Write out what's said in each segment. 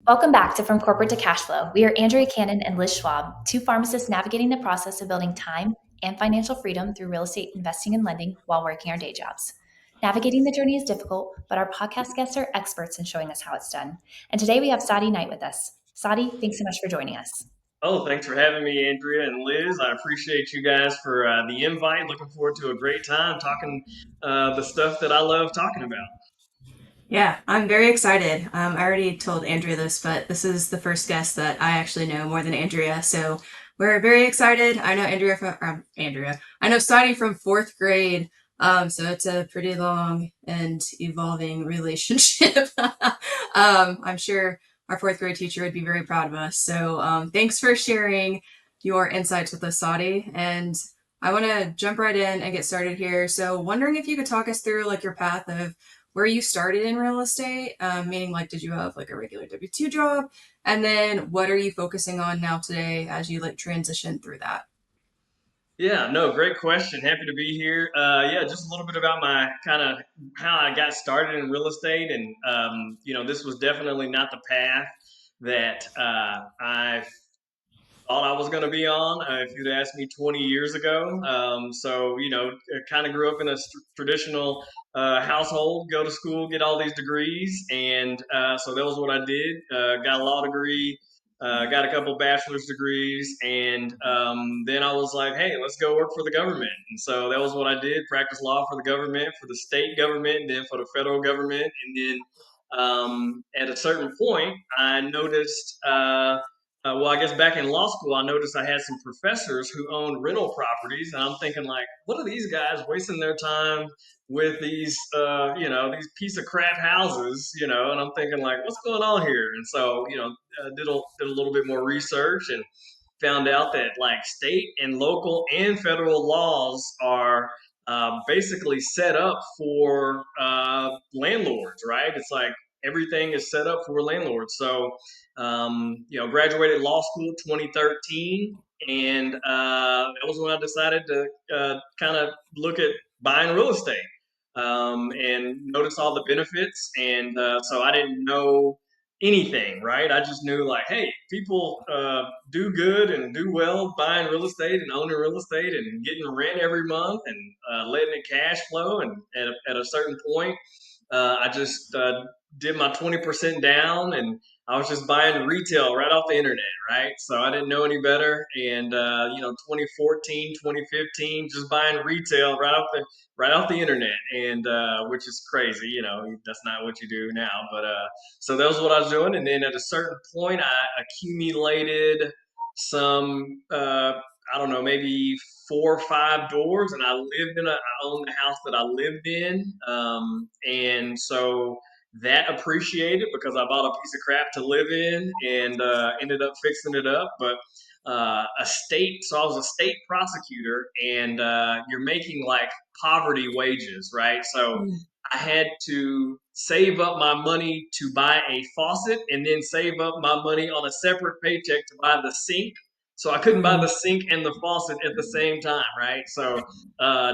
Welcome back to From Corporate to Cashflow. We are Andrea Cannon and Liz Schwab, two pharmacists navigating the process of building time and financial freedom through real estate investing and lending while working our day jobs. Navigating the journey is difficult, but our podcast guests are experts in showing us how it's done. And today we have Soddee Knight with us. Soddee, thanks so much for joining us. Oh, thanks for having me, Andrea and Liz. I appreciate you guys for the invite. Looking forward to a great time talking the stuff that I love talking about. Yeah, I'm very excited. I already told Andrea this, but this is the first guest that I actually know more than Andrea. So we're very excited. I know Andrea. I know Sadie from fourth grade. So it's a pretty long and evolving relationship. I'm sure our fourth grade teacher would be very proud of us. So thanks for sharing your insights with us, Sadie. And I want to jump right in and get started here. So wondering if you could talk us through like your path of where you started in real estate, meaning like did you have like a regular W-2 job, and then what are you focusing on now today as you like transition through that? Yeah, no, great question. Happy to be here. Yeah, just a little bit about my kind of how I got started in real estate, and this was definitely not the path that I thought I was going to be on if you'd asked me 20 years ago. Kind of grew up in a traditional household, go to school, get all these degrees. And so that was what I did. Got a law degree, got a couple bachelor's degrees. And then I was like, hey, let's go work for the government. And so that was what I did, practice law for the government, for the state government, and then for the federal government. And then at a certain point, I noticed well, I guess back in law school, I noticed I had some professors who owned rental properties, and I'm thinking like, what are these guys wasting their time with these piece of crap houses, And I'm thinking like, what's going on here? And so, did a little bit more research and found out that like state and local and federal laws are basically set up for landlords, right? It's like everything is set up for landlords. So, graduated law school 2013, and that was when I decided to kind of look at buying real estate and notice all the benefits. And so I didn't know anything, right? I just knew like, hey, people do good and do well buying real estate and owning real estate and getting rent every month and letting it cash flow. And at a certain point, I just did my 20% down and I was just buying retail right off the internet, right? So I didn't know any better. And, 2014, 2015, just buying retail right off the internet. And, which is crazy, that's not what you do now. But, so that was what I was doing. And then at a certain point, I accumulated some, I don't know, maybe 4 or 5 doors, and I owned the house that I lived in, and so that appreciated because I bought a piece of crap to live in and ended up fixing it up. But so I was a state prosecutor, and you're making like poverty wages, right? So Mm. I had to save up my money to buy a faucet and then save up my money on a separate paycheck to buy the sink. So I couldn't buy the Mm. sink and the faucet at the same time, right? So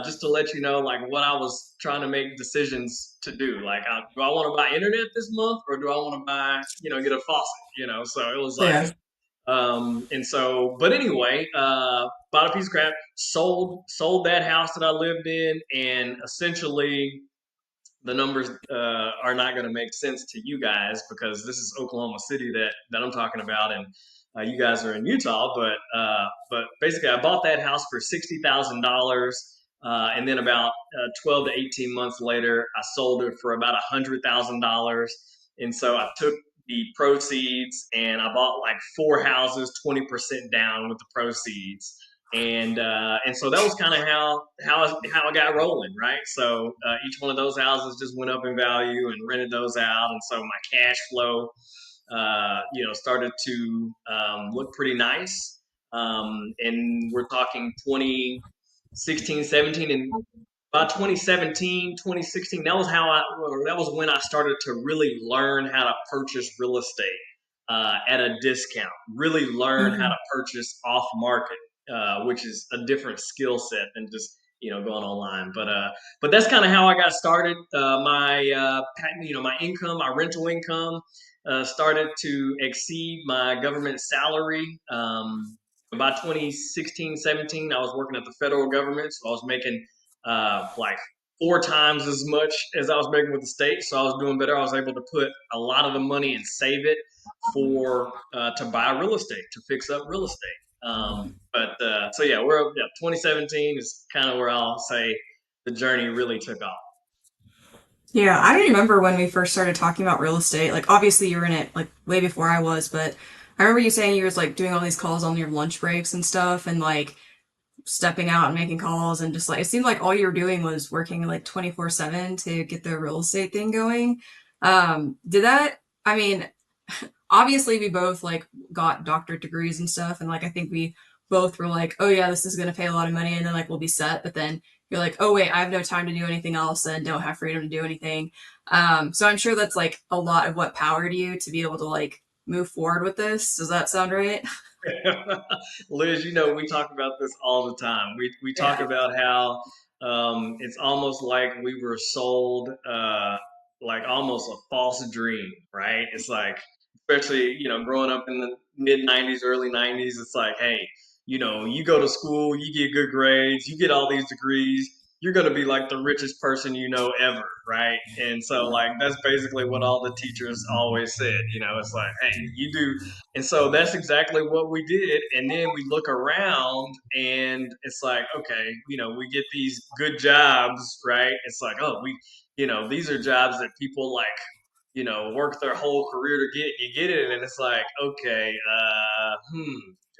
just to let you know, like what I was trying to make decisions to do, like, do I want to buy internet this month or do I want to buy, get a faucet, So it was like, Yeah. and so, but anyway, bought a piece of crap, sold that house that I lived in, and essentially the numbers are not going to make sense to you guys because this is Oklahoma City that I'm talking about, and you guys are in Utah. But basically, I bought that house for $60,000, and then about 12 to 18 months later, I sold it for about $100,000. And so I took the proceeds and I bought like 4 houses, 20% down with the proceeds, and so that was kind of how I got rolling, right? So each one of those houses just went up in value and rented those out, and so my cash flow, started to look pretty nice. And we're talking 2016, 17, and about 2017, 2016. That was when I started to really learn how to purchase real estate at a discount. Really learn how to Mm. purchase off market, which is a different skill set than just going online. But that's kind of how I got started. My income, my rental income. started to exceed my government salary. By 2016, 17, I was working at the federal government, so I was making like 4 times as much as I was making with the state. So I was doing better. I was able to put a lot of the money and save it for to buy real estate, to fix up real estate. But so yeah, 2017 is kind of where I'll say the journey really took off. Yeah, I remember when we first started talking about real estate. Like, obviously, you were in it like way before I was, but I remember you saying you was like doing all these calls on your lunch breaks and stuff, and like stepping out and making calls, and just like it seemed like all you were doing was working like 24/7 to get the real estate thing going. Did that? I mean, obviously we both like got doctorate degrees and stuff, and like I think we both were like, oh yeah, this is going to pay a lot of money, and then like we'll be set. But then you're like, oh wait, I have no time to do anything else and don't have freedom to do anything. So I'm sure that's like a lot of what powered you to be able to like move forward with this. Does that sound right? Liz, we talk about this all the time. We talk Yeah. about how it's almost like we were sold like almost a false dream, right? It's like, especially growing up in the mid '90s, early '90s, it's like, hey, you go to school, you get good grades, you get all these degrees, you're gonna be like the richest person ever, right? And so like that's basically what all the teachers always said. It's like, hey, you do, and so that's exactly what we did. And then we look around and it's like, okay, we get these good jobs, right? It's like, oh, these are jobs that people like, work their whole career to get. You get it. And it's like, okay,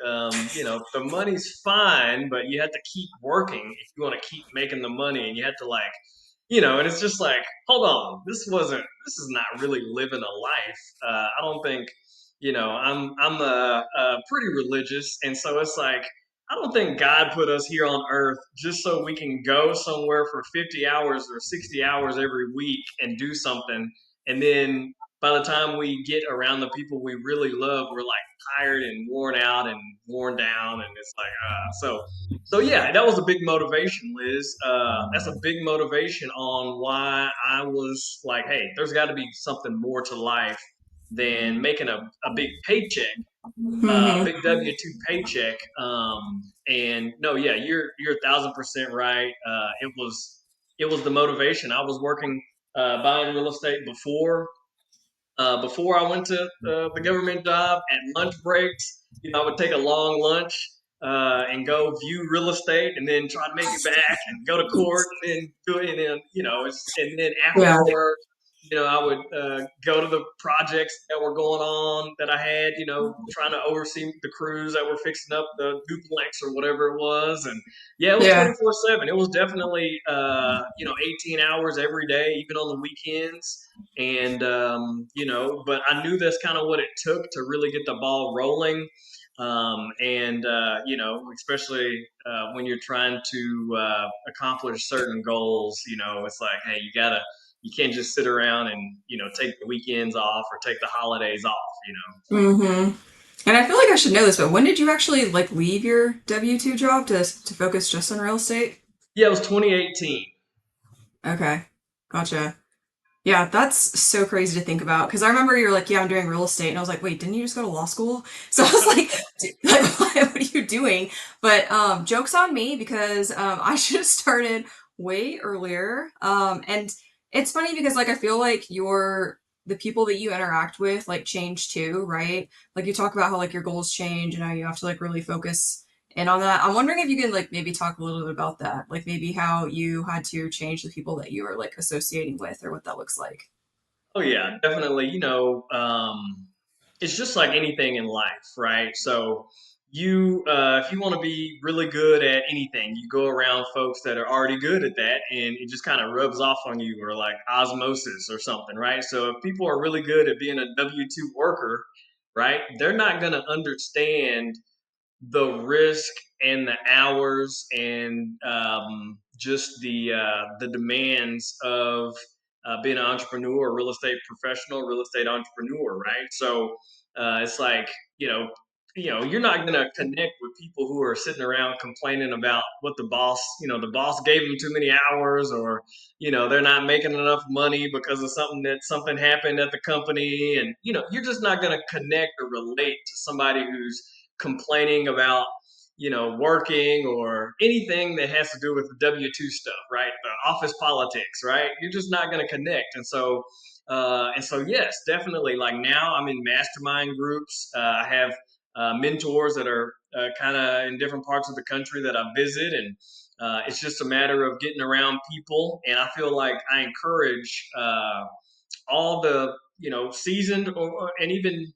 the money's fine, but you have to keep working if you want to keep making the money. And you have to like, and it's just like, hold on, this is not really living a life. I don't think, I'm pretty religious, and so it's like I don't think God put us here on earth just so we can go somewhere for 50 hours or 60 hours every week and do something, and then by the time we get around the people we really love, we're like tired and worn out and worn down, and it's like so yeah, that was a big motivation, Liz. That's a big motivation on why I was like, hey, there's got to be something more to life than making a big paycheck, Mm-hmm. big W-2 paycheck. And no, yeah, you're 1,000% right. It was the motivation. I was working buying real estate before I went to the government job. At lunch breaks, I would take a long lunch and go view real estate, and then try to make it back and go to court, and then do it. And then and then Yeah. after work, I would go to the projects that were going on that I had. Trying to oversee the crews that were fixing up the duplex or whatever it was. And yeah, it was Yeah. 24/7. It was definitely 18 hours every day, even on the weekends. And but I knew that's kind of what it took to really get the ball rolling. And especially when you're trying to accomplish certain goals, it's like, hey, you can't just sit around and take the weekends off or take the holidays off. Mm-hmm. And I feel like I should know this, but when did you actually like leave your W-2 job to focus just on real estate? Yeah, it was 2018. Okay, gotcha. Yeah, that's so crazy to think about because I remember you were like, "Yeah, I'm doing real estate," and I was like, "Wait, didn't you just go to law school?" So I was like, "What are you doing?" But jokes on me because I should have started way earlier. And it's funny because like I feel like the people that you interact with like change too, right? Like you talk about how like your goals change and how you have to like really focus in on that. I'm wondering if you can like maybe talk a little bit about that, like maybe how you had to change the people that you are like associating with or what that looks like. Oh yeah, definitely. It's just like anything in life, right? So if you want to be really good at anything, you go around folks that are already good at that, and it just kind of rubs off on you, or like osmosis or something, right? So if people are really good at being a W-2 worker, right, they're not going to understand the risk and the hours and just the demands of being an entrepreneur, real estate professional, real estate entrepreneur, right? So it's like, you know, you're not going to connect with people who are sitting around complaining about what the boss gave them too many hours, or, they're not making enough money because of something happened at the company. And, you're just not going to connect or relate to somebody who's complaining about, working or anything that has to do with the W-2 stuff, right? The office politics, right? You're just not going to connect. And so, yes, definitely. Like now I'm in mastermind groups. I have mentors that are kind of in different parts of the country that I visit, and it's just a matter of getting around people. And I feel like I encourage all the seasoned and even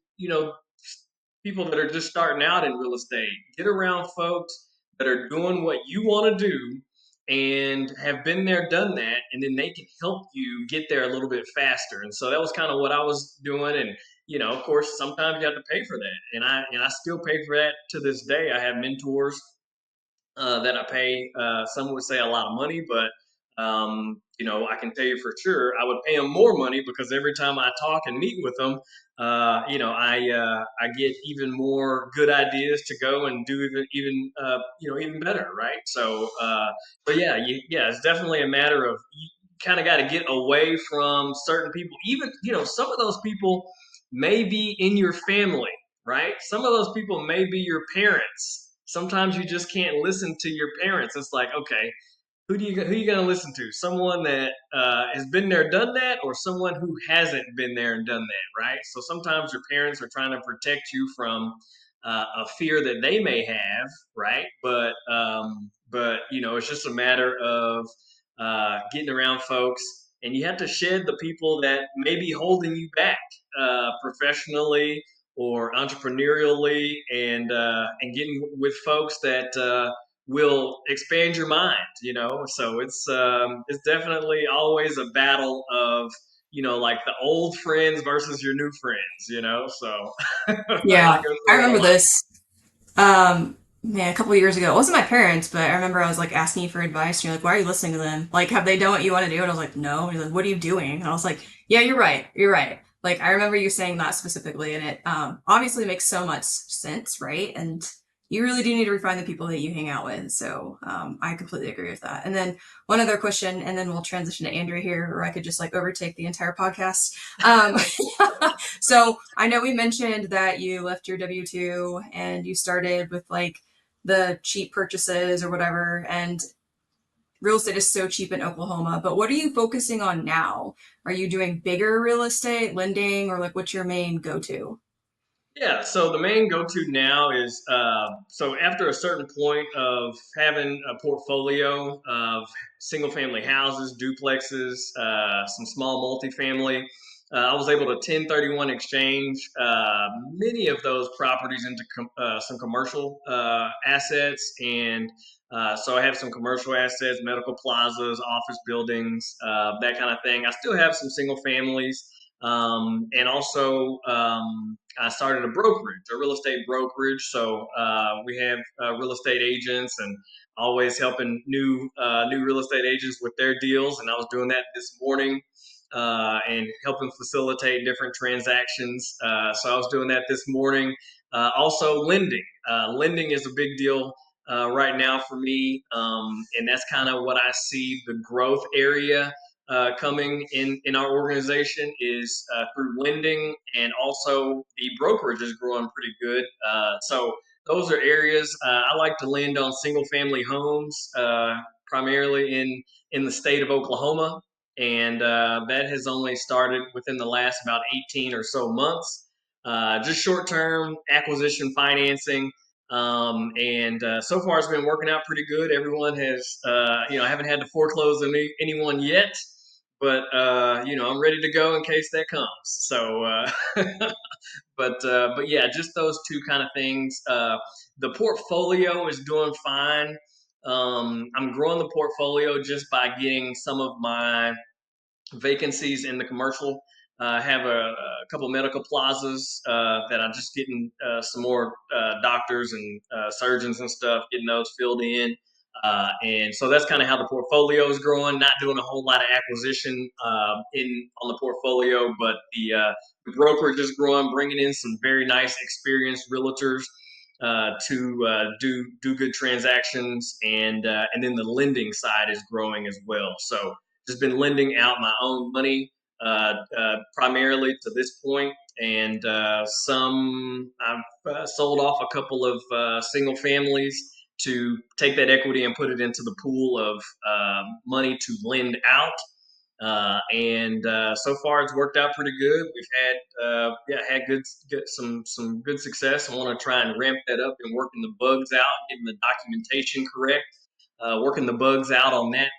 people that are just starting out in real estate. Get around folks that are doing what you want to do and have been there, done that, and then they can help you get there a little bit faster. And so that was kind of what I was doing. And of course, sometimes you have to pay for that, and I still pay for that to this day. I have mentors that I pay. Some would say a lot of money, but I can tell you for sure, I would pay them more money because every time I talk and meet with them, I get even more good ideas to go and do even better, right? So, but yeah, it's definitely a matter of you kind of got to get away from certain people. Even some of those people may be in your family, right? Some of those people may be your parents. Sometimes you just can't listen to your parents. It's like, okay, who you gonna listen to? Someone that has been there, done that, or someone who hasn't been there and done that, right? So sometimes your parents are trying to protect you from a fear that they may have, right? But it's just a matter of getting around folks, and you have to shed the people that may be holding you back professionally or entrepreneurially, and getting with folks that will expand your mind. So it's definitely always a battle of like the old friends versus your new friends. So I Yeah, go I through it a remember lot. this. Man, a couple of years ago, it wasn't my parents, but I remember I was like asking you for advice. And you're like, "Why are you listening to them? Like, have they done what you want to do?" And I was like, "No." And you're like, "What are you doing?" And I was like, "Yeah, you're right. You're right." Like, I remember you saying that specifically, and it obviously makes so much sense, right? And you really do need to refine the people that you hang out with. So I completely agree with that. And then one other question, and then we'll transition to Andrea here, or I could just like overtake the entire podcast. Um, so I know we mentioned that you left your W 2 and you started with like the cheap purchases or whatever, and real estate is so cheap in Oklahoma. But what are you focusing on now? Are you doing bigger real estate lending, or like what's your main go to? Yeah, so the main go-to now is so after a certain point of having a portfolio of single-family houses, duplexes, some small multifamily, I was able to 1031 exchange many of those properties into some commercial assets. And so I have some commercial assets, medical plazas, office buildings, that kind of thing. I still have some single families. And also, I started a brokerage, a real estate brokerage. So we have real estate agents, and always helping new real estate agents with their deals. And I was doing that this morning and helping facilitate different transactions. So I was doing that this morning. Also, lending. Lending is a big deal right now for me, and that's kind of what I see the growth area coming in our organization is through lending, and also the brokerage is growing pretty good. So those are areas I like to lend on single family homes, primarily in the state of Oklahoma, and that has only started within the last about 18 or so months. Just short term acquisition financing. And so far it's been working out pretty good. Everyone has, I haven't had to foreclose anyone yet, but I'm ready to go in case that comes. So, but yeah, just those two kind of things. The portfolio is doing fine. I'm growing the portfolio just by getting some of my vacancies in the commercial. I have a couple medical plazas that I'm just getting some more doctors and surgeons and stuff, getting those filled in. And so that's kind of how the portfolio is growing. Not doing a whole lot of acquisition in on the portfolio, but the brokerage is growing, bringing in some very nice, experienced realtors. to do good transactions, and then the lending side is growing as well. So just been lending out my own money primarily to this point, and some I've sold off a couple of single families to take that equity and put it into the pool of money to lend out. And so far it's worked out pretty good. We've had some good success. I want to try and ramp that up and working the bugs out, getting the documentation correct, working the bugs out on that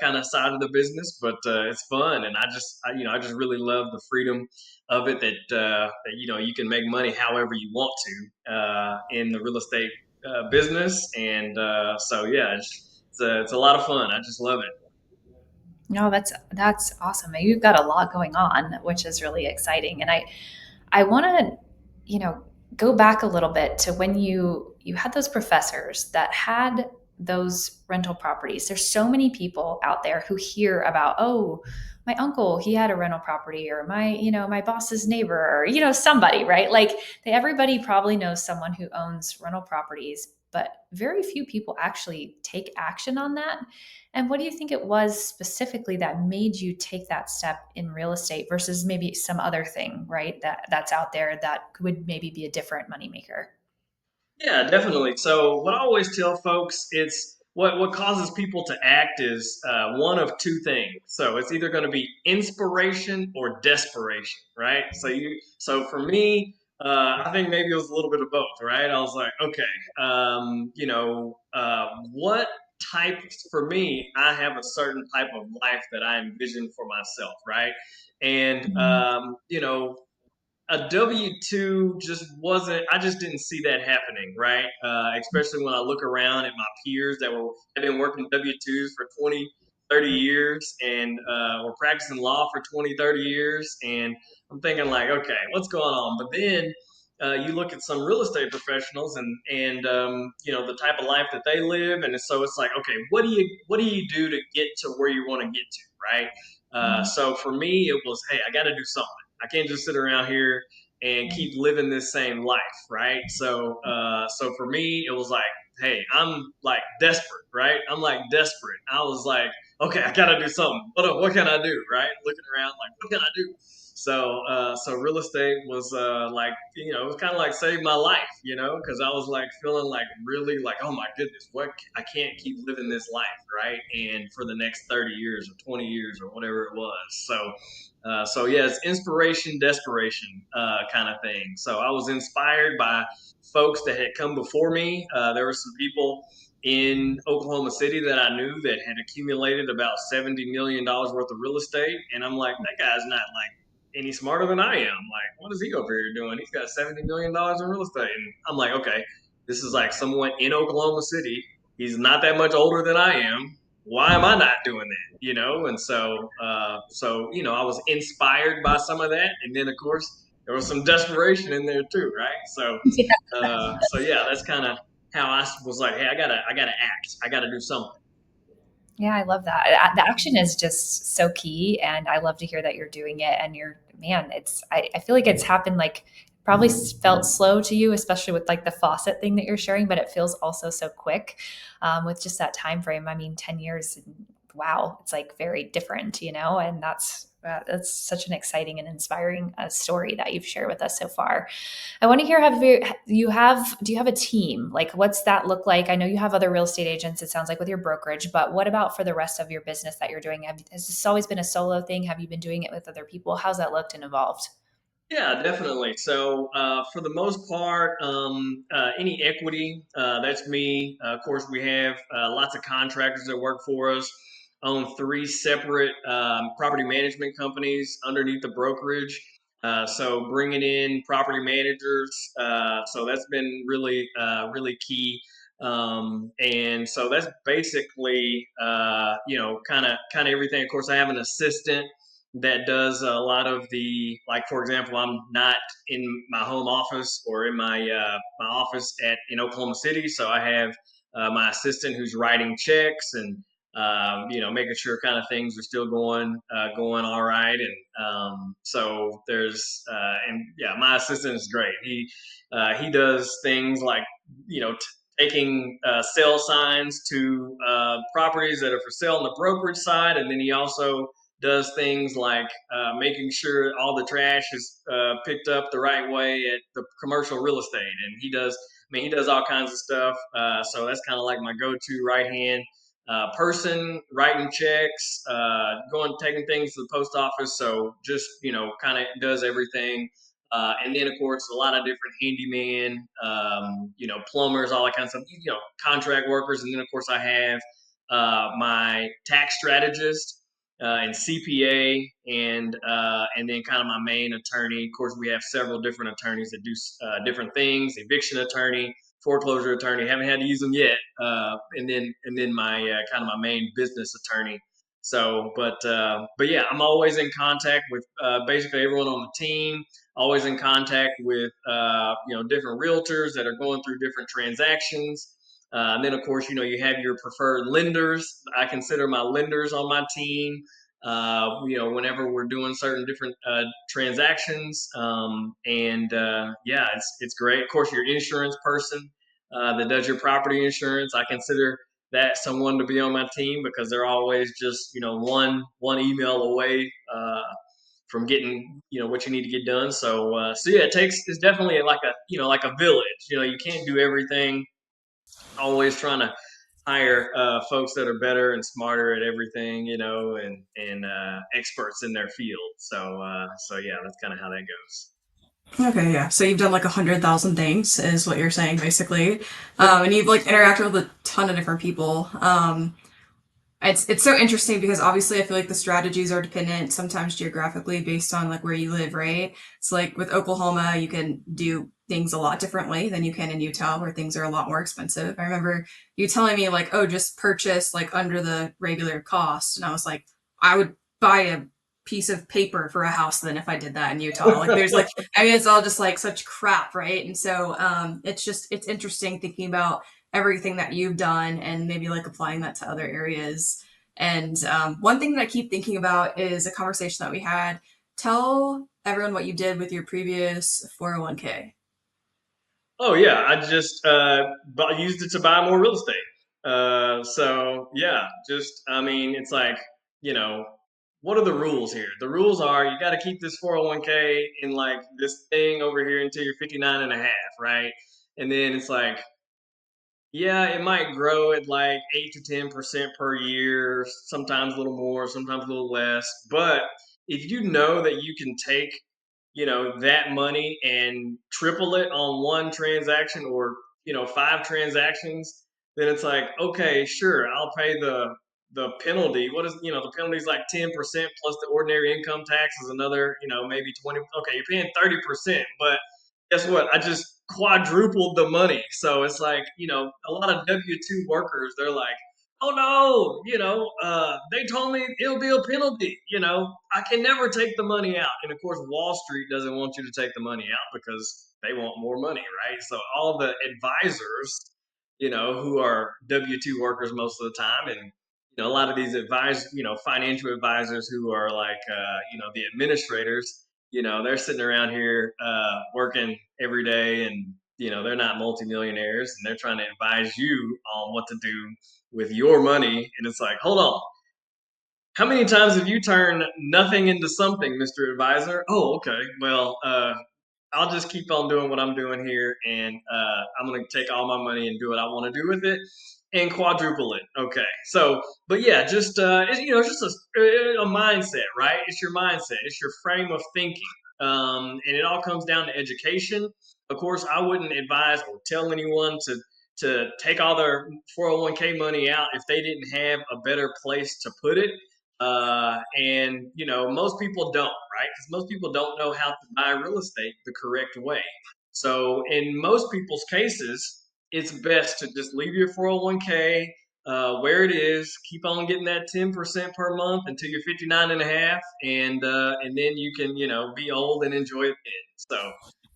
kind of side of the business. But it's fun, and I just really love the freedom of it, that you can make money however you want to in the real estate business, and so yeah, it's a lot of fun. I just love it. No, that's awesome. You've got a lot going on, which is really exciting. And I want to, you know, go back a little bit to when you had those professors that had those rental properties. There's so many people out there who hear about, oh, my uncle, he had a rental property, or my boss's neighbor, or somebody, right? Like everybody probably knows someone who owns rental properties, but very few people actually take action on that. And what do you think it was specifically that made you take that step in real estate versus maybe some other thing, right? That's out there that would maybe be a different moneymaker. Yeah, definitely. So what I always tell folks, it's what causes people to act is one of two things. So it's either going to be inspiration or desperation, right? So for me, I think maybe it was a little bit of both, right? I was like, okay, what type? For me, I have a certain type of life that I envision for myself, right? And Mhm. a W-2 just wasn't, I just didn't see that happening, right? Especially when I look around at my peers that have been working W-2s for 20, 30 years, and were practicing law for 20, 30 years. And I'm thinking like, okay, what's going on? But then you look at some real estate professionals, and the type of life that they live. And so it's like, okay, what do you do to get to where you want to get to, right? So for me, it was, hey, I got to do something. I can't just sit around here and keep living this same life, right? So for me, it was like, hey, I'm like desperate, right? I'm like desperate. I was like, okay, I gotta do something. What can I do, right? Looking around, like, what can I do? So real estate was like, it was kind of like saved my life, because I was like feeling like really like, oh my goodness, I can't keep living this life, right? And for the next 30 years or 20 years or whatever it was. So yeah, it's inspiration, desperation kind of thing. So I was inspired by folks that had come before me. There were some people in Oklahoma City that I knew that had accumulated about $70 million worth of real estate, and I'm like, that guy's not like any smarter than I am. Like, what is he over here doing? He's got $70 million in real estate, and I'm like, okay, this is like someone in Oklahoma City. He's not that much older than I am. Why am I not doing that? And so I was inspired by some of that, and then of course there was some desperation in there too, right? So yeah, that's kind of how I was like, hey, I gotta act, I gotta do something. Yeah, I love that. The action is just so key, and I love to hear that you're doing it. And man, I feel like it's happened like probably felt slow to you, especially with like the faucet thing that you're sharing, but it feels also so quick with just that time frame. I mean, 10 years, wow, it's like very different, and that's such an exciting and inspiring story that you've shared with us so far. I want to hear, do you have a team? Like, what's that look like? I know you have other real estate agents, it sounds like, with your brokerage, but what about for the rest of your business that you're doing? Has this always been a solo thing? Have you been doing it with other people? How's that looked and evolved? Yeah, definitely. So, for the most part, any equity, that's me. Of course, we have lots of contractors that work for us, own three separate property management companies underneath the brokerage. So, bringing in property managers, so that's been really, really key. And so that's basically, kind of everything. Of course, I have an assistant that does a lot of the, like, for example, I'm not in my home office or in my office in Oklahoma City, so I have my assistant who's writing checks and making sure kind of things are still going all right. And so there's and yeah, my assistant is great. He does things like taking sale signs to properties that are for sale on the brokerage side, and then he also does things like making sure all the trash is picked up the right way at the commercial real estate. And he does all kinds of stuff. So that's kind of like my go-to right hand person, writing checks, taking things to the post office. So just kind of does everything. And then of course a lot of different handyman, plumbers, all that kind of stuff. Contract workers, and then of course I have my tax strategist and CPA, and then kind of my main attorney. Of course, we have several different attorneys that do different things. Eviction attorney, foreclosure attorney. Haven't had to use them yet. And then my kind of my main business attorney. So, but yeah, I'm always in contact with basically everyone on the team. Always in contact with different realtors that are going through different transactions. And then, of course, you have your preferred lenders. I consider my lenders on my team. Whenever we're doing certain different transactions, and yeah, it's great. Of course, your insurance person that does your property insurance, I consider that someone to be on my team because they're always just one email away from getting what you need to get done. So yeah, it's definitely like a village. You can't do everything. Always trying to hire folks that are better and smarter at everything, and experts in their field. So yeah, that's kind of how that goes. Okay, yeah. So you've done like 100,000 things, is what you're saying, basically. And you've like interacted with a ton of different people. It's so interesting because obviously I feel like the strategies are dependent sometimes geographically based on like where you live, right? It's like with Oklahoma, you can do things a lot differently than you can in Utah, where things are a lot more expensive. I remember you telling me like, oh, just purchase like under the regular cost, and I was like, I would buy a piece of paper for a house then if I did that in Utah. Like, there's like, I mean, it's all just like such crap, right? And so it's interesting thinking about everything that you've done and maybe like applying that to other areas. And one thing that I keep thinking about is a conversation that we had. Tell everyone what you did with your previous 401k. Oh yeah, I just used it to buy more real estate. So yeah, just I mean, it's like you know, what are the rules here? The rules are you got to keep this 401k in like this thing over here until you're 59 and a half, right? And then it's like yeah, it might grow at like 8 to 10% per year, sometimes a little more, sometimes a little less. But if you know that you can take, that money and triple it on one transaction or, five transactions, then it's like, okay, sure, I'll pay the penalty. What is, the penalty is like 10% plus the ordinary income tax is another, maybe 20. Okay, you're paying 30%, but guess what? I just quadrupled the money. So it's like, a lot of W-2 workers, they're like, oh no, they told me it'll be a penalty. I can never take the money out. And of course, Wall Street doesn't want you to take the money out because they want more money, right? So all the advisors, who are W-2 workers most of the time, and a lot of these financial advisors who are like, the administrators, they're sitting around here working every day, and they're not multimillionaires, and they're trying to advise you on what to do with your money. And it's like, hold on, how many times have you turned nothing into something, Mr. Advisor? Oh, okay. Well, I'll just keep on doing what I'm doing here, and I'm going to take all my money and do what I want to do with it, and quadruple it. Okay, so, but yeah, just it's just a mindset, right? It's your mindset, it's your frame of thinking, and it all comes down to education. Of course, I wouldn't advise or tell anyone to take all their 401k money out if they didn't have a better place to put it. And most people don't, right? Because most people don't know how to buy real estate the correct way. So in most people's cases, it's best to just leave your 401k where it is, keep on getting that 10% per month until you're 59 and a half, and then you can be old and enjoy it then. So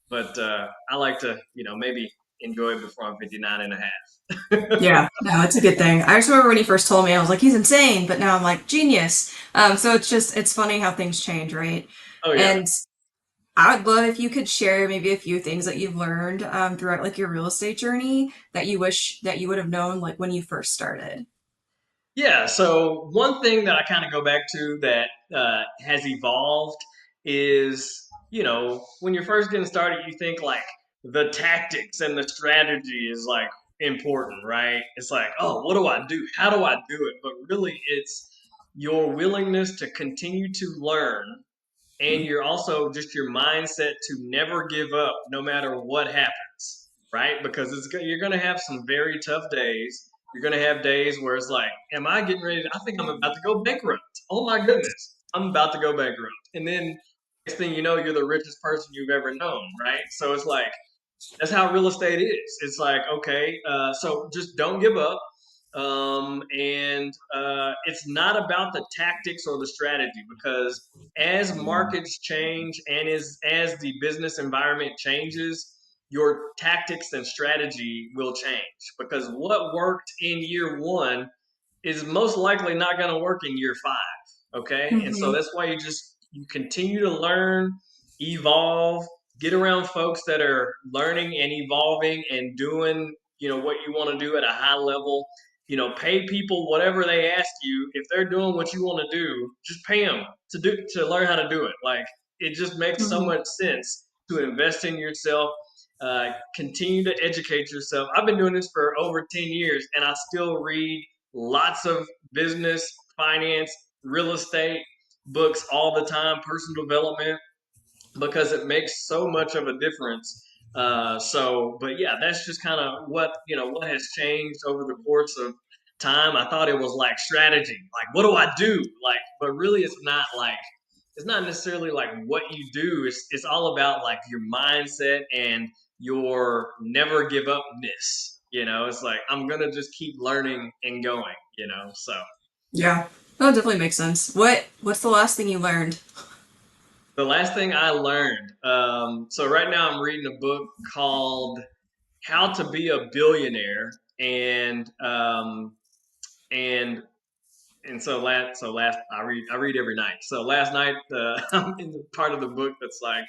but I like to maybe enjoy it before I'm 59 and a half. Yeah, no, it's a good thing. I just remember when he first told me, I was like, he's insane, but now I'm like, genius. So it's funny how things change, right? Oh yeah. And I would love if you could share maybe a few things that you've learned throughout like your real estate journey that you wish that you would have known like when you first started. Yeah, so one thing that I kind of go back to that has evolved is, when you're first getting started, you think like the tactics and the strategy is like important, right? It's like, oh, what do I do? How do I do it? But really, it's your willingness to continue to learn, and you're also just your mindset to never give up no matter what happens, right? Because you're going to have some very tough days. You're going to have days where it's like, am I getting ready I think I'm about to go bankrupt. Oh my goodness, I'm about to go bankrupt. And then next thing you know, you're the richest person you've ever known, right? So it's like, that's how real estate is. It's like, okay, so just don't give up. And it's not about the tactics or the strategy, because as markets change and as the business environment changes, your tactics and strategy will change, because what worked in year one is most likely not going to work in year five. Okay. And so Mm-hmm. that's why you continue to learn, evolve, get around folks that are learning and evolving and doing, what you want to do at a high level. Pay people whatever they ask you. If they're doing what you want to do, just pay them to learn how to do it. Like, it just makes so Mm-hmm. much sense to invest in yourself. Continue to educate yourself. I've been doing this for over 10 years, and I still read lots of business, finance, real estate books all the time, personal development, because it makes so much of a difference. But yeah, that's just kind of what has changed over the course of time. I thought it was like strategy, like what do I do, like, but really it's not necessarily like what you do. It's all about like your mindset and your never give upness. It's like, I'm gonna just keep learning and going. So Yeah, that definitely makes sense. What's the last thing you learned? the last thing I learned. So right now I'm reading a book called How to Be a Billionaire, and and so last I read every night. So last night, I'm in the part of the book that's like,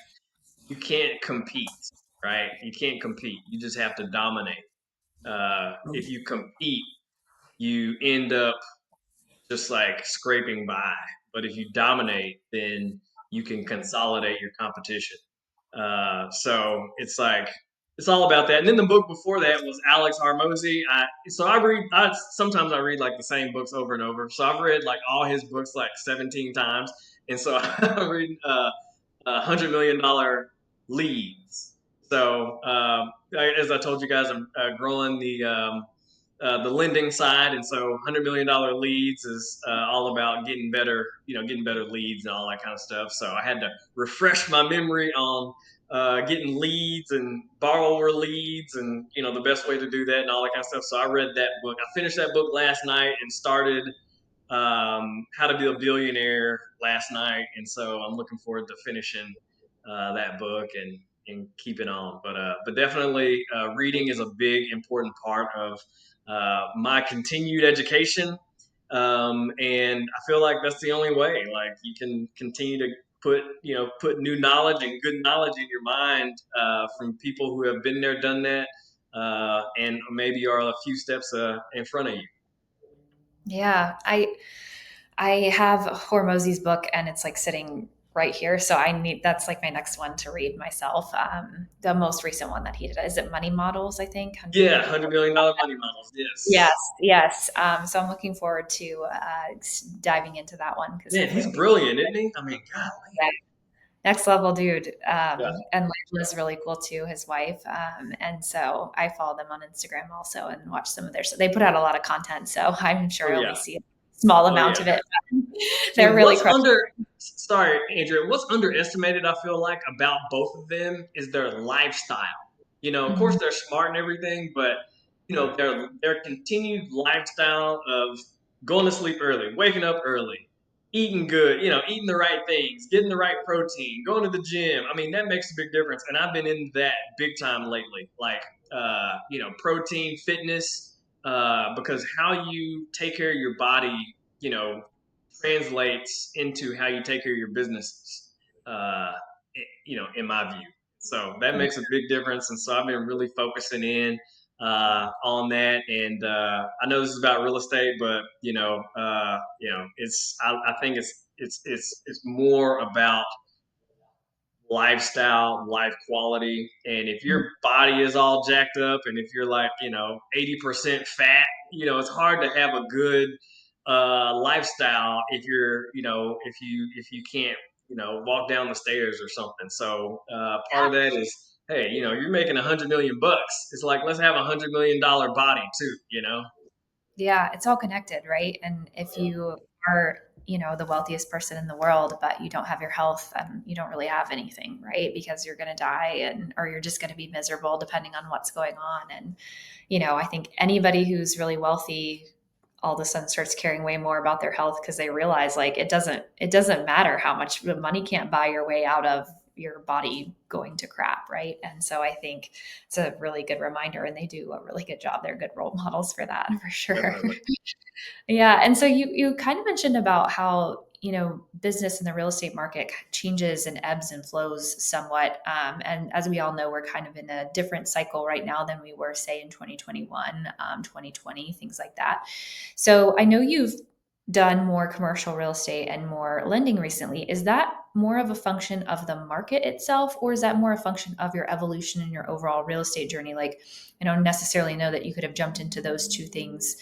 you can't compete, right? You can't compete. You just have to dominate. If you compete, you end up just like scraping by. But if you dominate, then you can consolidate your competition. So it's like, it's all about that. And then the book before that was Alex Harmozy. Sometimes I read like the same books over and over. So I've read like all his books like 17 times. And so I read $100 million leads. So as I told you guys, I'm growing the lending side, and so $100 million leads is all about getting better leads and all that kind of stuff. So I had to refresh my memory on getting leads and borrower leads, and the best way to do that and all that kind of stuff. So I read that book. I finished that book last night and started How to Be a Billionaire last night, and so I'm looking forward to finishing that book and keeping on. But definitely, reading is a big important part of my continued education, and I feel like that's the only way. Like, you can continue to put new knowledge and good knowledge in your mind from people who have been there, done that, and maybe are a few steps in front of you. Yeah, I have Hormozy's book and it's like sitting right here. So that's like my next one to read myself. The most recent one that he did, is it Money Models? I think $100 Yeah, million. $100 million money models. Yes, Yes. yes. So I'm looking forward to diving into that one because Man, hopefully he's it'll be brilliant, isn't he? I mean, golly. yeah, next level dude. Yeah. And Layla's really cool too, his wife. And so I follow them on Instagram also and watch some of their. So they put out a lot of content. So I'm sure Oh I yeah. only see a small Oh amount yeah. of it. They're And really crushing. sorry, Andrea, what's underestimated, I feel like, about both of them is their lifestyle. Of course Mhm. they're smart and everything, but their continued lifestyle of going to sleep early, waking up early, eating good, eating the right things, getting the right protein, going to the gym. I mean, that makes a big difference. And I've been into that big time lately. Like, protein, fitness, because how you take care of your body, you know, translates into how you take care of your businesses. Uh, in my view. So that makes a big difference. And so I've been really focusing in on that. And I know this is about real estate, but I think it's more about lifestyle, life quality. And if your body is all jacked up and if you're like, 80% fat, it's hard to have a good lifestyle if if you can't, walk down the stairs or something. So part of that is, hey, you're making 100 million bucks. It's like, let's have $100 million body too. Yeah, it's all connected, right? And if you are, the wealthiest person in the world, but you don't have your health, you don't really have anything, right? Because you're going to die or you're just going to be miserable depending on what's going on. And, I think anybody who's really wealthy all of a sudden starts caring way more about their health because they realize like it doesn't matter how much money can't buy your way out of your body going to crap, right? And so I think it's a really good reminder, and they do a really good job. They're good role models for that, for sure. Definitely. Yeah, and so you kind of mentioned about how business in the real estate market changes and ebbs and flows somewhat. And as we all know, we're kind of in a different cycle right now than we were, say, in 2021, 2020, things like that. So I know you've done more commercial real estate and more lending recently. Is that more of a function of the market itself, or is that more a function of your evolution in your overall real estate journey? Like, I don't necessarily know that you could have jumped into those two things,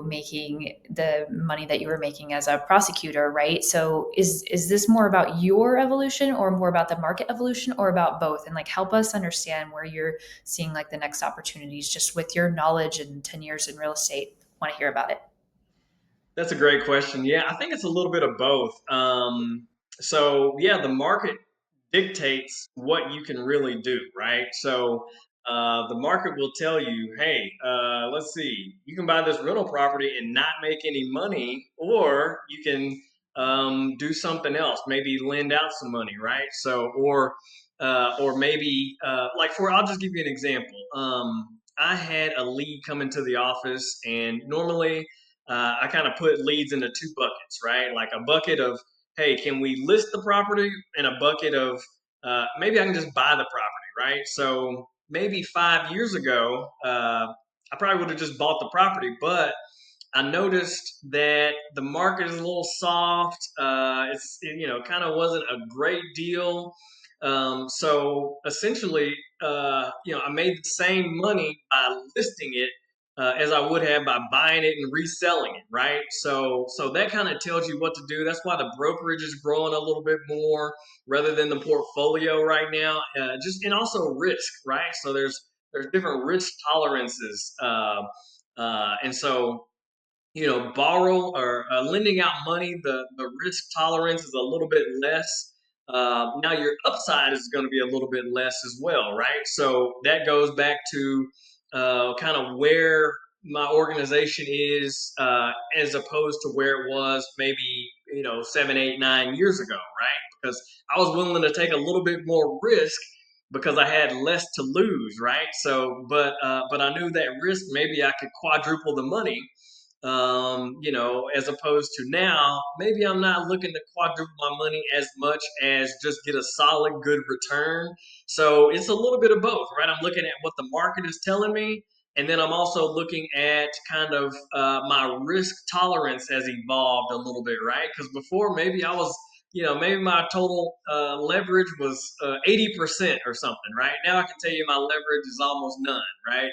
making the money that you were making as a prosecutor, right? So is this more about your evolution or more about the market evolution or about both? And like help us understand where you're seeing like the next opportunities just with your knowledge and 10 years in real estate. Want to hear about it. That's a great question. Yeah, I think it's a little bit of both. So yeah, the market dictates what you can really do, right? So the market will tell you, hey, let's see, you can buy this rental property and not make any money, or you can do something else, maybe lend out some money, right? So, or maybe I'll just give you an example. I had a lead come into the office, and normally I kind of put leads into two buckets, right? Like a bucket of, hey, can we list the property? And a bucket of, maybe I can just buy the property, right? So maybe 5 years ago, I probably would have just bought the property, but I noticed that the market is a little soft. Kind of wasn't a great deal. So essentially, I made the same money by listing it as I would have by buying it and reselling it, right? So that kind of tells you what to do. That's why the brokerage is growing a little bit more rather than the portfolio right now. And also risk, right? So there's different risk tolerances, and so borrow or lending out money, the risk tolerance is a little bit less. Now your upside is going to be a little bit less as well, right? So that goes back to kind of where my organization is as opposed to where it was maybe 7, 8, 9 years ago, right? Because I was willing to take a little bit more risk because I had less to lose, right? So, but I knew that risk maybe I could quadruple the money, as opposed to now, maybe I'm not looking to quadruple my money as much as just get a solid, good return. So it's a little bit of both, right? I'm looking at what the market is telling me, and then I'm also looking at kind of my risk tolerance has evolved a little bit, right? Because before, maybe I was, maybe my total leverage was 80% or something, right? Now I can tell you my leverage is almost none, right?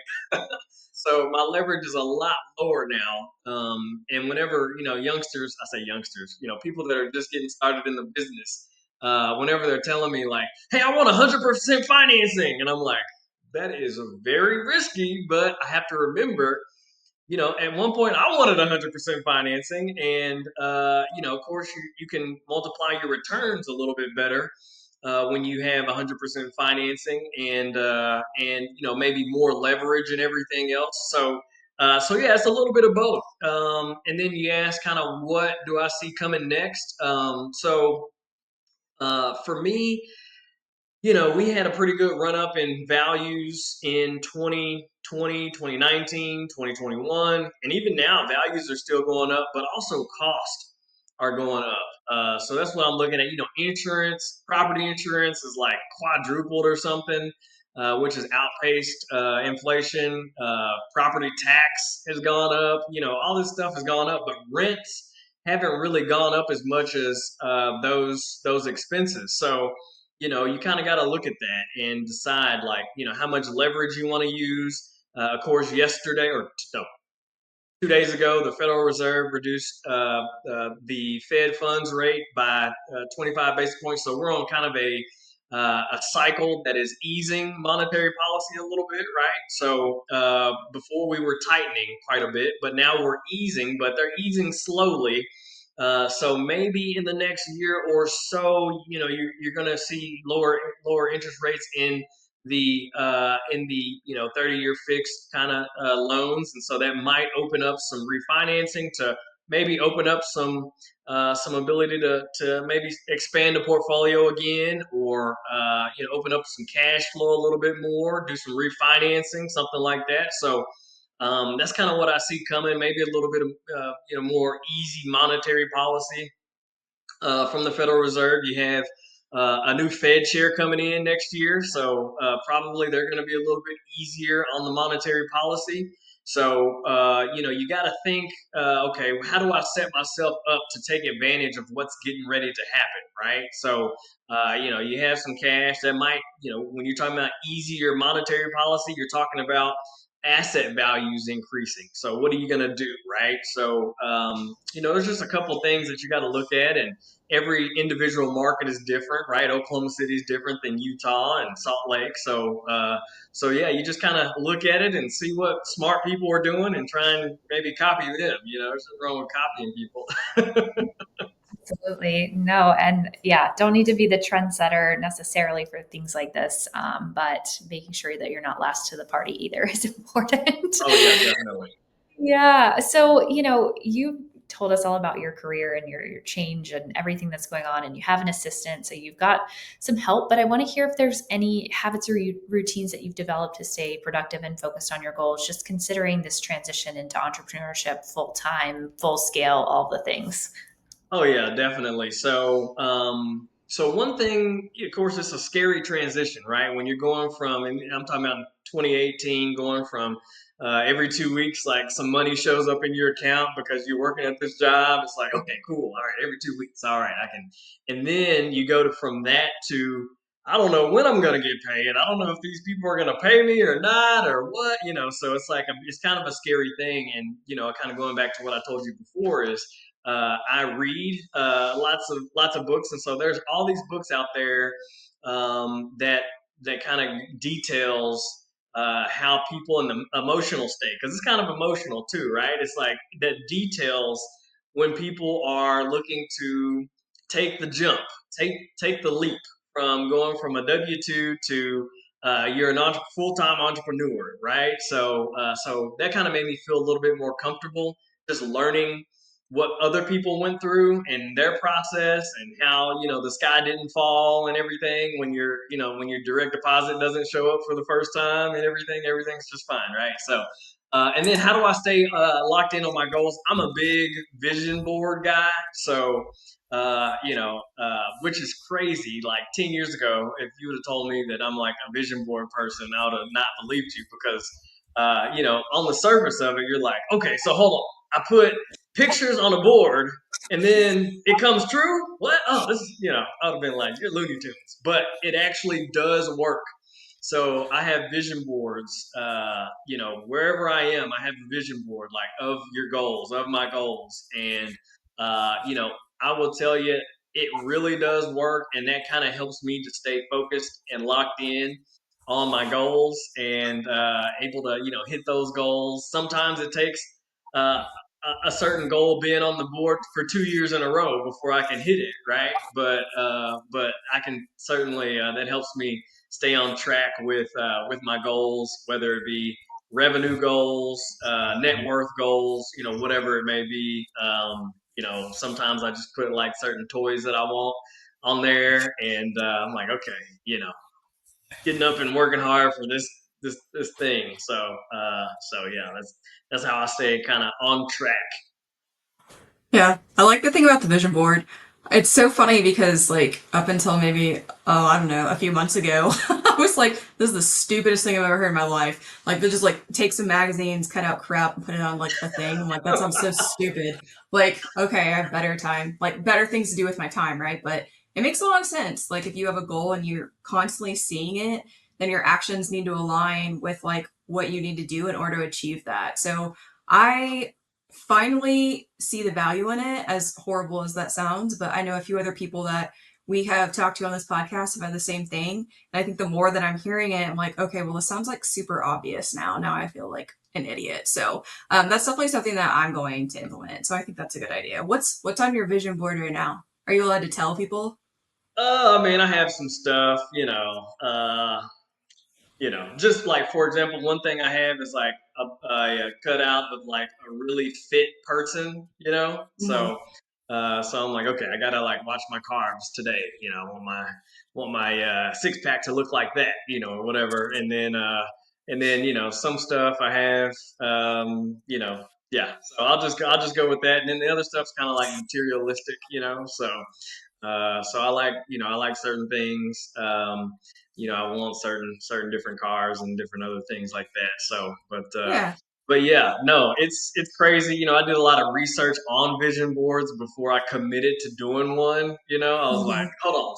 So my leverage is a lot lower now. And whenever, youngsters, I say youngsters, people that are just getting started in the business, whenever they're telling me like, hey, I want 100% financing. And I'm like, that is very risky, but I have to remember, at one point I wanted 100% financing, and of course you can multiply your returns a little bit better when you have 100% financing and maybe more leverage and everything else. So yeah, it's a little bit of both. And then you ask kind of what do I see coming next? So for me, we had a pretty good run up in values in 2020, 2019, 2021, and even now values are still going up, but also costs are going up. So that's what I'm looking at. Insurance, property insurance is like quadrupled or something, which has outpaced inflation. Property tax has gone up. All this stuff has gone up, but rents haven't really gone up as much as those expenses. So you kind of got to look at that and decide, like, how much leverage you want to use. Of course, yesterday, or no, 2 days ago, the Federal Reserve reduced the Fed funds rate by 25 basis points. So we're on kind of a cycle that is easing monetary policy a little bit, right? So before we were tightening quite a bit, but now we're easing, but they're easing slowly. So maybe in the next year or so, you're going to see lower interest rates in the 30-year fixed kind of loans, and so that might open up some refinancing to maybe open up some ability to maybe expand the portfolio again, or open up some cash flow a little bit more, do some refinancing, something like that. So that's kind of what I see coming. Maybe a little bit of more easy monetary policy from the Federal Reserve. You have a new Fed chair coming in next year, so probably they're going to be a little bit easier on the monetary policy. So you got to think, okay, how do I set myself up to take advantage of what's getting ready to happen, right? So you have some cash that might, when you're talking about easier monetary policy, you're talking about asset values increasing. So what are you going to do, right? So there's just a couple things that you got to look at, and every individual market is different, right? Oklahoma City is different than Utah and Salt Lake. So yeah, you just kind of look at it and see what smart people are doing and try and maybe copy them. There's nothing wrong with copying people. Absolutely. No. And yeah, don't need to be the trendsetter necessarily for things like this. But making sure that you're not last to the party either is important. Oh yeah, definitely. Yeah. So, you told us all about your career and your change and everything that's going on, and you have an assistant. So you've got some help, but I want to hear if there's any habits or routines that you've developed to stay productive and focused on your goals, just considering this transition into entrepreneurship, full time, full scale, all the things. Oh yeah, definitely. So one thing, of course, it's a scary transition, right? When you're going from, and I'm talking about 2018, going from every 2 weeks, like some money shows up in your account because you're working at this job. It's like, okay, cool. All right, every 2 weeks, all right, I can. And then you go to from that to, I don't know when I'm gonna get paid. I don't know if these people are gonna pay me or not, or what. So it's like it's kind of a scary thing. And kind of going back to what I told you before is I read lots of books, and so there's all these books out there that kind of details how people in the emotional state, because it's kind of emotional too, right? It's like that details when people are looking to take the jump, take the leap from going from a W-2 to you're an full-time entrepreneur, right? So that kind of made me feel a little bit more comfortable just learning what other people went through and their process, and how the sky didn't fall and everything when your direct deposit doesn't show up for the first time, and everything's just fine, right? So and then how do I stay locked in on my goals? I'm a big vision board guy. So which is crazy. Like 10 years ago, if you would have told me that I'm like a vision board person, I would have not believed you, because on the surface of it, you're like, okay, so hold on. I put pictures on a board and then it comes true. What? Oh, this is, I would have been like, you're Looney Tunes. But it actually does work. So I have vision boards. Wherever I am, I have a vision board, like, of your goals, of my goals. And, I will tell you, it really does work. And that kind of helps me to stay focused and locked in on my goals, and able to, hit those goals. Sometimes it takes uh, a certain goal being on the board for 2 years in a row before I can hit it, right? But I can certainly, that helps me stay on track with my goals, whether it be revenue goals, net worth goals, whatever it may be. Sometimes I just put like certain toys that I want on there, and I'm like, okay, you know. getting up and working hard for this thing. So yeah, that's how I stay kind of on track. Yeah, I like the thing about the vision board. It's so funny because, like, up until maybe, oh, I don't know, a few months ago, I was like, this is the stupidest thing I've ever heard in my life. Like, they just, like, take some magazines, cut out crap, and put it on, like, a thing. I'm like, that sounds so stupid. Like, okay, I have better time, like, better things to do with my time, right? But it makes a lot of sense. Like, if you have a goal and you're constantly seeing it, then your actions need to align with, like, what you need to do in order to achieve that. So, I finally see the value in it, as horrible as that sounds. But I know a few other people that we have talked to on this podcast about the same thing. And I think the more that I'm hearing it, I'm like, okay, well, this sounds like super obvious now. Now I feel like an idiot. So that's definitely something that I'm going to implement. So I think that's a good idea. What's on your vision board right now? Are you allowed to tell people? I mean, I have some stuff, just like for example, one thing I have is like a cutout of like a really fit person, Mm-hmm. So I'm like, okay, I gotta like watch my carbs today, I want my 6 pack to look like that, or whatever, and then some stuff I have, yeah. So I'll just go with that, and then the other stuff's kind of like materialistic, so I like certain things. I want certain different cars and different other things like that. So, Yeah. but yeah, no, it's crazy. I did a lot of research on vision boards before I committed to doing one. I was like, Mm-hmm. hold on.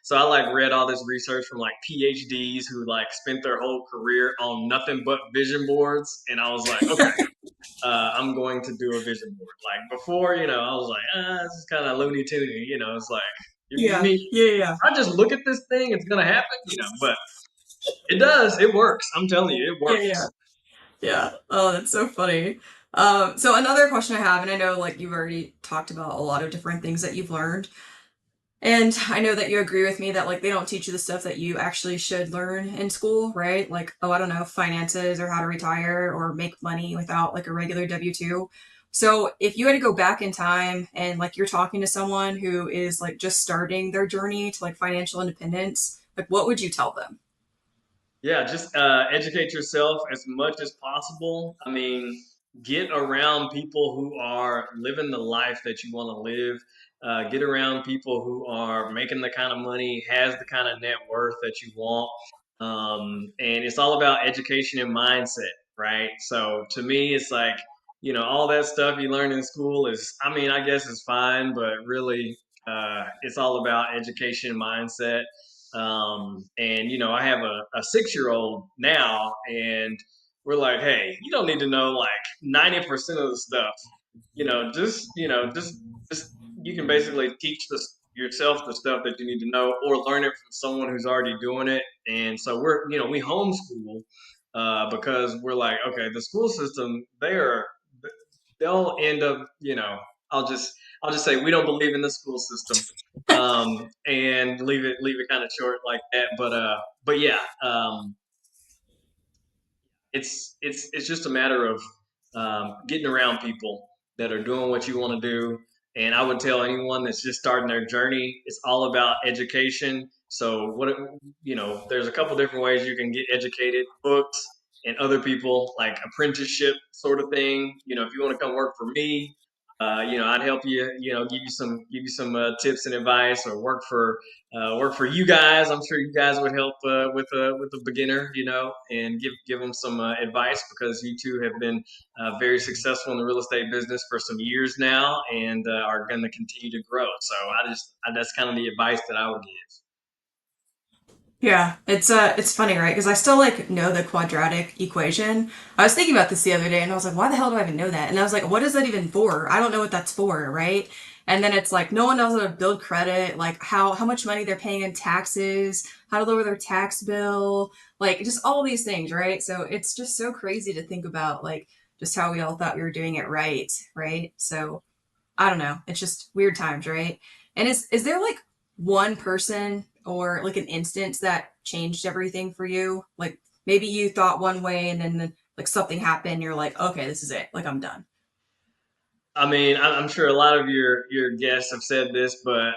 So I like read all this research from like PhDs who like spent their whole career on nothing but vision boards, and I was like, okay, I'm going to do a vision board. Like before, I was like, this is kind of loony toony. It's like you Yeah. mean Yeah. Yeah. I just look at this thing, it's gonna happen, but it does. It works. I'm telling you, it Yeah. Yeah. works. Yeah. Oh, that's so funny. So another question I have, and I know like you've already talked about a lot of different things that you've learned, and I know that you agree with me that like they don't teach you the stuff that you actually should learn in school, right? Like, oh, I don't know, finances or how to retire or make money without like a regular W-2. So if you had to go back in time and like you're talking to someone who is like just starting their journey to like financial independence, like what would you tell them? Yeah, just educate yourself as much as possible. I mean, get around people who are living the life that you want to live. Get around people who are making the kind of money, has the kind of net worth that you want. And it's all about education and mindset, right? So to me, it's like, all that stuff you learn in school is, I mean, I guess it's fine, but really, it's all about education and mindset. And I have a 6-year-old now, and we're like, hey, you don't need to know like 90% of the stuff. Just you can basically teach yourself the stuff that you need to know, or learn it from someone who's already doing it. And so we homeschool because we're like, okay, the school system, they'll end up, I'll just I'll just say we don't believe in the school system, and leave it kind of short like that. But yeah, it's just a matter of getting around people that are doing what you want to do. And I would tell anyone that's just starting their journey, it's all about education. So there's a couple different ways you can get educated: books and other people, like apprenticeship sort of thing. If you want to come work for me, I'd help you. Give you some tips and advice, or work for you guys. I'm sure you guys would help with a beginner, and give them some advice, because you two have been very successful in the real estate business for some years now, and are going to continue to grow. So that's kind of the advice that I would give. Yeah, it's funny, right? Because I still like know the quadratic equation. I was thinking about this the other day, and I was like, why the hell do I even know that? And I was like, what is that even for? I don't know what that's for, right? And then it's like no one knows how to build credit, like how much money they're paying in taxes, how to lower their tax bill, like just all these things, right? So it's just so crazy to think about, like just how we all thought we were doing it right, right? So I don't know. It's just weird times, right? And is there like one person or like an instance that changed everything for you? Like maybe you thought one way and then like something happened, you're like, okay, this is it. Like I'm done. I mean, I'm sure a lot of your guests have said this, but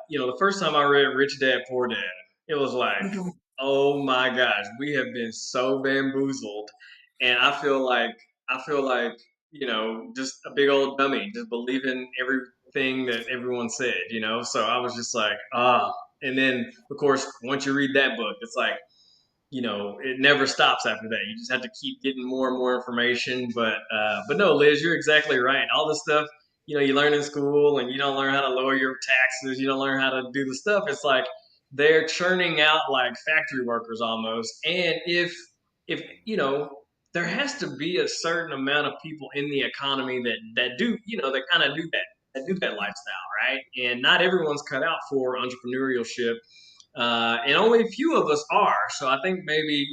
the first time I read Rich Dad Poor Dad, it was like, Mhm. Oh my gosh, we have been so bamboozled, and I feel like just a big old dummy, just believing everything that everyone said. So I was just like, ah. And then, of course, once you read that book, it's like it never stops after that. You just have to keep getting more and more information. But no, Liz, you're exactly right. All the stuff you learn in school, and you don't learn how to lower your taxes. You don't learn how to do the stuff. It's like they're churning out like factory workers almost. And if there has to be a certain amount of people in the economy that do that kind of do that lifestyle, right? And not everyone's cut out for entrepreneurship, and only a few of us are. So I think maybe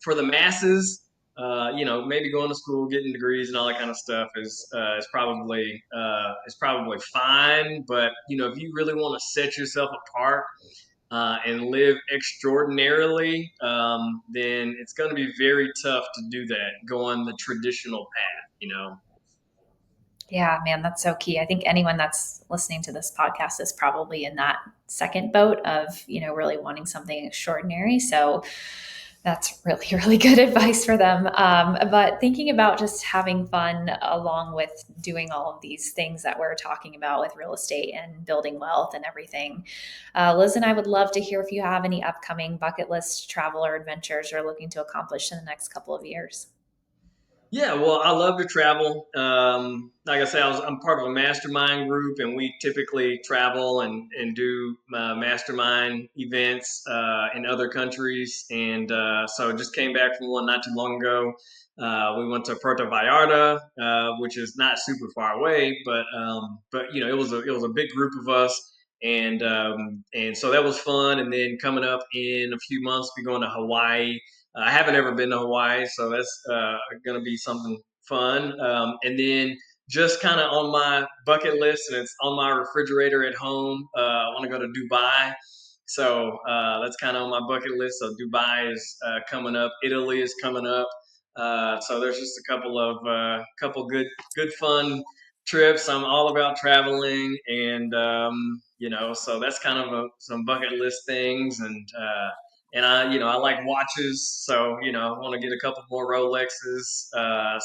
for the masses, maybe going to school, getting degrees, and all that kind of stuff is probably fine. But if you really want to set yourself apart and live extraordinarily, then it's going to be very tough to do that going the traditional path. Yeah, man, that's so key. I think anyone that's listening to this podcast is probably in that second boat of, really wanting something extraordinary. So that's really, really good advice for them. But thinking about just having fun along with doing all of these things that we're talking about with real estate and building wealth and everything, Liz and I would love to hear if you have any upcoming bucket list travel or adventures you're looking to accomplish in the next couple of years. Yeah, well, I love to travel. Like I said, I'm part of a mastermind group, and we typically travel and do mastermind events in other countries. And so, just came back from one not too long ago. We went to Puerto Vallarta, which is not super far away, but it was a big group of us, and so that was fun. And then coming up in a few months, we're going to Hawaii. I haven't ever been to Hawaii, so that's going to be something fun. And then just kind of on my bucket list, and it's on my refrigerator at home. I want to go to Dubai, so that's kind of on my bucket list. So Dubai is coming up. Italy is coming up. So there's just a couple good fun trips. I'm all about traveling, and so that's kind of some bucket list things. And I like watches, so I want to get a couple more Rolexes.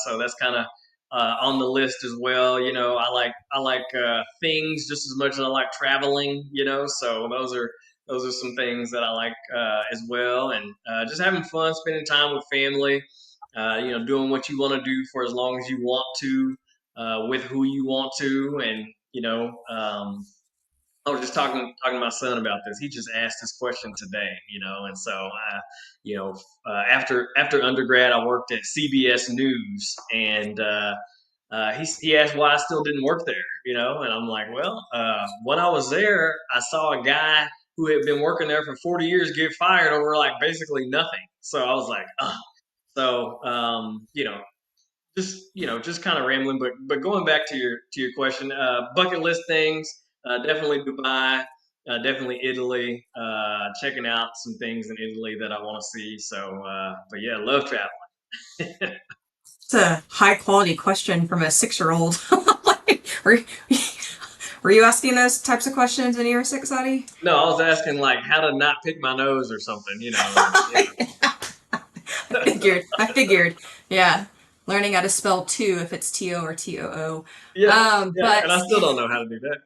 So that's kind of on the list as well. I like things just as much as I like traveling. So those are some things that I like as well, and just having fun, spending time with family. Doing what you want to do for as long as you want to, with who you want to, and I was just talking to my son about this. He just asked this question today, and so you know, after undergrad, I worked at CBS News, and he asked why I still didn't work there, and I'm like, well, when I was there, I saw a guy who had been working there for 40 years get fired over like basically nothing. So I was like, ugh. So just kind of rambling, but going back to your question, bucket list things, definitely Dubai, definitely Italy, checking out some things in Italy that I want to see. So, but yeah, love traveling. It's a high quality question from a 6-year-old. Like, were you asking those types of questions when you were 6, Soddee? No, I was asking like how to not pick my nose or something, and I figured. Yeah. Learning how to spell two if it's T-O or T-O-O. yeah, yeah, and I But still don't know how to do that.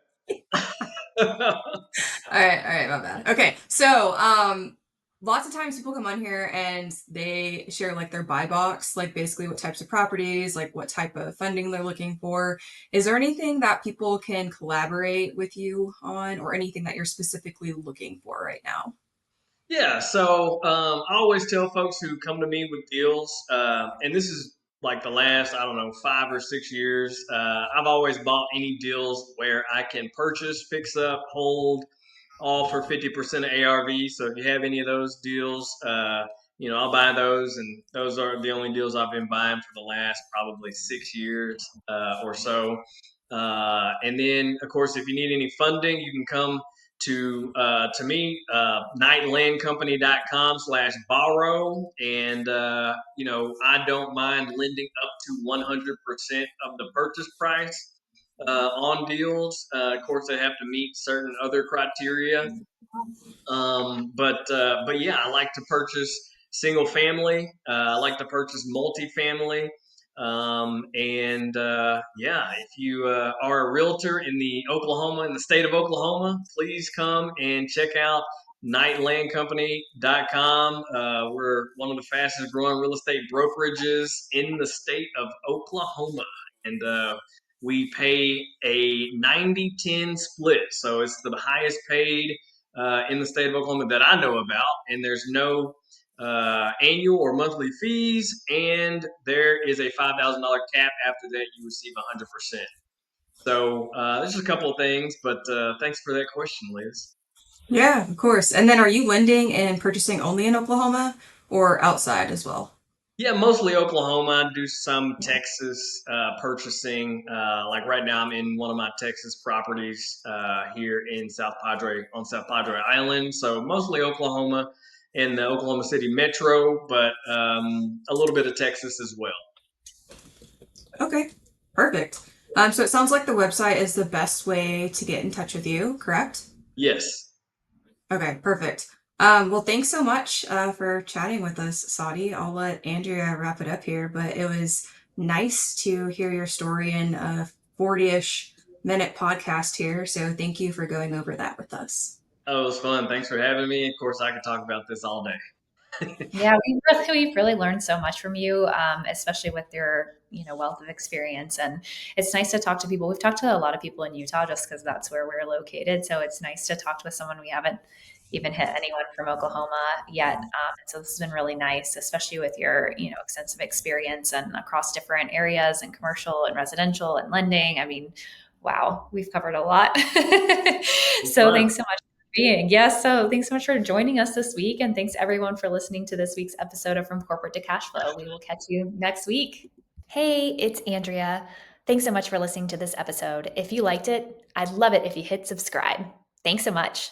all right, my bad. Okay, so lots of times people come on here and they share like their buy box, like basically what types of properties, like what type of funding they're looking for. Is there anything that people can collaborate with you on, or anything that you're specifically looking for right now? Yeah, so I always tell folks who come to me with deals, and this is like the last, I don't know, 5 or 6 years. I've always bought any deals where I can purchase, fix up, hold, all for 50% of ARV. So if you have any of those deals, I'll buy those, and those are the only deals I've been buying for the last probably 6 years or so. And then, of course, if you need any funding, you can come to me, knightlandcompany.com/borrow, and I don't mind lending up to 100% of the purchase price. on deals. Of course, they have to meet certain other criteria. But yeah, I like to purchase single family. I like to purchase multifamily. And yeah, if you are a realtor in the state of Oklahoma, please come and check out knightlandcompany.com. We're one of the fastest growing real estate brokerages in the state of Oklahoma. And we pay a 90-10 split. So it's the highest paid in the state of Oklahoma that I know about, and there's no annual or monthly fees, and there is a $5,000 cap. After that, you receive 100%. So there's just a couple of things, but thanks for that question, Liz. Yeah, of course. And then are you lending and purchasing only in Oklahoma or outside as well? Yeah, mostly Oklahoma. I do some Texas purchasing. Like right now, I'm in one of my Texas properties here in South Padre Island. So mostly Oklahoma and the Oklahoma City metro, but a little bit of Texas as well. Okay, perfect. So it sounds like the website is the best way to get in touch with you, correct? Yes. Okay, perfect. Well, thanks so much for chatting with us, Soddee. I'll let Andrea wrap it up here, but it was nice to hear your story in a 40-ish minute podcast here. So thank you for going over that with us. Oh, it was fun. Thanks for having me. Of course, I could talk about this all day. Yeah, we've really learned so much from you, especially with your wealth of experience. And it's nice to talk to people. We've talked to a lot of people in Utah just because that's where we're located. So it's nice to talk with someone. We haven't even hit anyone from Oklahoma yet. So this has been really nice, especially with your extensive experience and across different areas and commercial and residential and lending. I mean, wow, we've covered a lot. It's So fun. thanks so much being. Yes. So thanks so much for joining us this week. And thanks everyone for listening to this week's episode of From Corporate to Cashflow. We will catch you next week. Hey, it's Andrea. Thanks so much for listening to this episode. If you liked it, I'd love it if you hit subscribe. Thanks so much.